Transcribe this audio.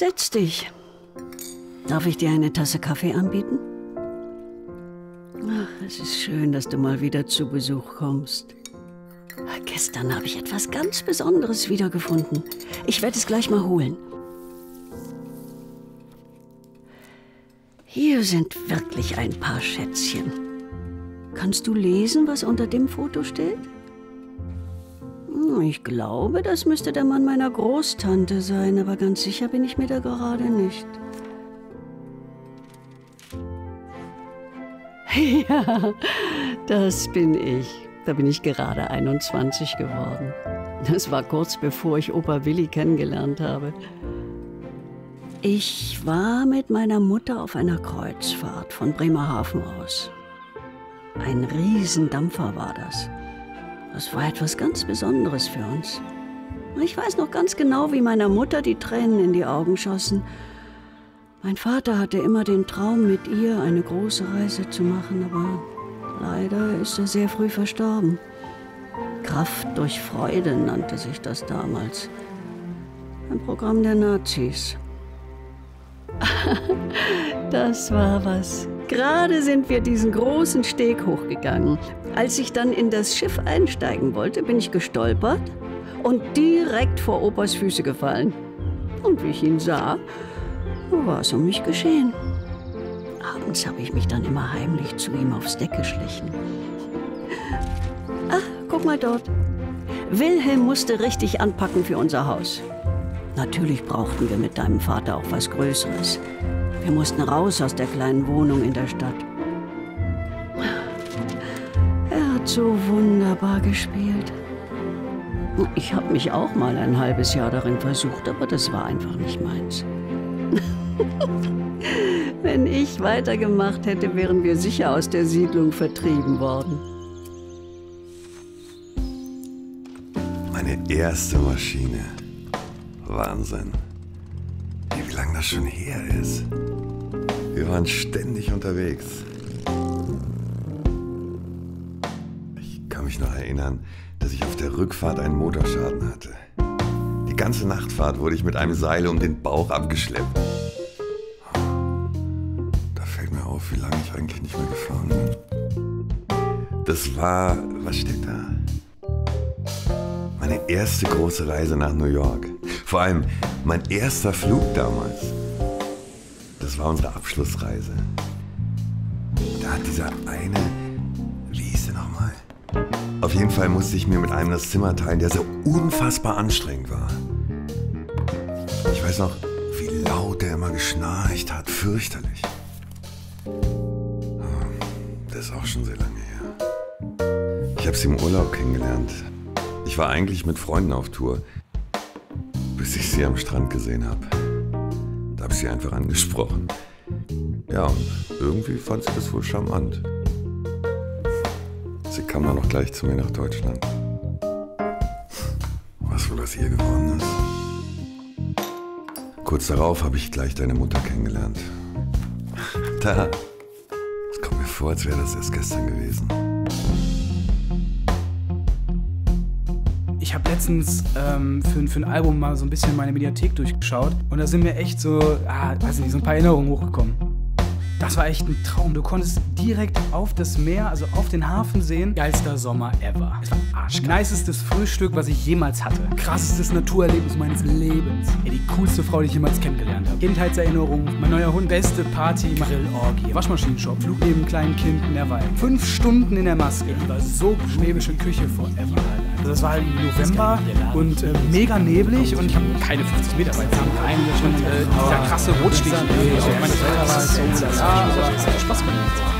Setz dich. Darf ich dir eine Tasse Kaffee anbieten? Ach, es ist schön, dass du mal wieder zu Besuch kommst. Gestern habe ich etwas ganz Besonderes wiedergefunden. Ich werde es gleich mal holen. Hier sind wirklich ein paar Schätzchen. Kannst du lesen, was unter dem Foto steht? Ich glaube, das müsste der Mann meiner Großtante sein, aber ganz sicher bin ich mir da gerade nicht. Ja, das bin ich. Da bin ich gerade 21 geworden. Das war kurz bevor ich Opa Willi kennengelernt habe. Ich war mit meiner Mutter auf einer Kreuzfahrt von Bremerhaven aus. Ein Riesendampfer war das. Das war etwas ganz Besonderes für uns. Ich weiß noch ganz genau, wie meiner Mutter die Tränen in die Augen schossen. Mein Vater hatte immer den Traum, mit ihr eine große Reise zu machen, aber leider ist er sehr früh verstorben. Kraft durch Freude nannte sich das damals. Ein Programm der Nazis. Das war was. Gerade sind wir diesen großen Steg hochgegangen. Als ich dann in das Schiff einsteigen wollte, bin ich gestolpert und direkt vor Opas Füße gefallen. Und wie ich ihn sah, war es um mich geschehen. Abends habe ich mich dann immer heimlich zu ihm aufs Deck geschlichen. Ach, guck mal dort. Wilhelm musste richtig anpacken für unser Haus. Natürlich brauchten wir mit deinem Vater auch was Größeres. Wir mussten raus aus der kleinen Wohnung in der Stadt. Er hat so wunderbar gespielt. Ich habe mich auch mal ein halbes Jahr darin versucht, aber das war einfach nicht meins. Wenn ich weitergemacht hätte, wären wir sicher aus der Siedlung vertrieben worden. Meine erste Maschine. Wahnsinn. Wie lange das schon her ist. Wir waren ständig unterwegs. Ich kann mich noch erinnern, dass ich auf der Rückfahrt einen Motorschaden hatte. Die ganze Nachtfahrt wurde ich mit einem Seil um den Bauch abgeschleppt. Da fällt mir auf, wie lange ich eigentlich nicht mehr gefahren bin. Das war, was steht da? Meine erste große Reise nach New York. Vor allem mein erster Flug damals. Das war unsere Abschlussreise. Da hat dieser eine, wie hieß der nochmal? Auf jeden Fall musste ich mir mit einem das Zimmer teilen, der so unfassbar anstrengend war. Ich weiß noch, wie laut der immer geschnarcht hat. Fürchterlich. Das ist auch schon sehr lange her. Ich habe sie im Urlaub kennengelernt. Ich war eigentlich mit Freunden auf Tour, bis ich sie am Strand gesehen habe. Da habe ich sie einfach angesprochen. Ja, und irgendwie fand sie das wohl charmant. Sie kam dann noch gleich zu mir nach Deutschland. Was wohl aus ihr geworden ist. Kurz darauf habe ich gleich deine Mutter kennengelernt. Da. Es kommt mir vor, als wäre das erst gestern gewesen. Ich habe letztens für ein Album mal so ein bisschen meine Mediathek durchgeschaut und da sind mir echt so, weiß nicht, so ein paar Erinnerungen hochgekommen. Das war echt ein Traum. Du konntest direkt auf das Meer, also auf den Hafen sehen. Geilster Sommer ever. Es war arschgeil. Nicestes Frühstück, was ich jemals hatte. Krassestes Naturerlebnis meines Lebens. Ey, die coolste Frau, die ich jemals kennengelernt habe. Kindheitserinnerung, mein neuer Hund, beste Party, Grillorgie, Waschmaschinenshop, Flug neben einem kleinen Kind in der Wald. 5 Stunden in der Maske. Die war so schwäbische Küche forever halt. Also das war halt im November und mega neblig und ich habe keine 50 Meter weit rein und dieser krasse Rotstich. Ich meine, das Wetter war so, aber es hat Spaß gemacht.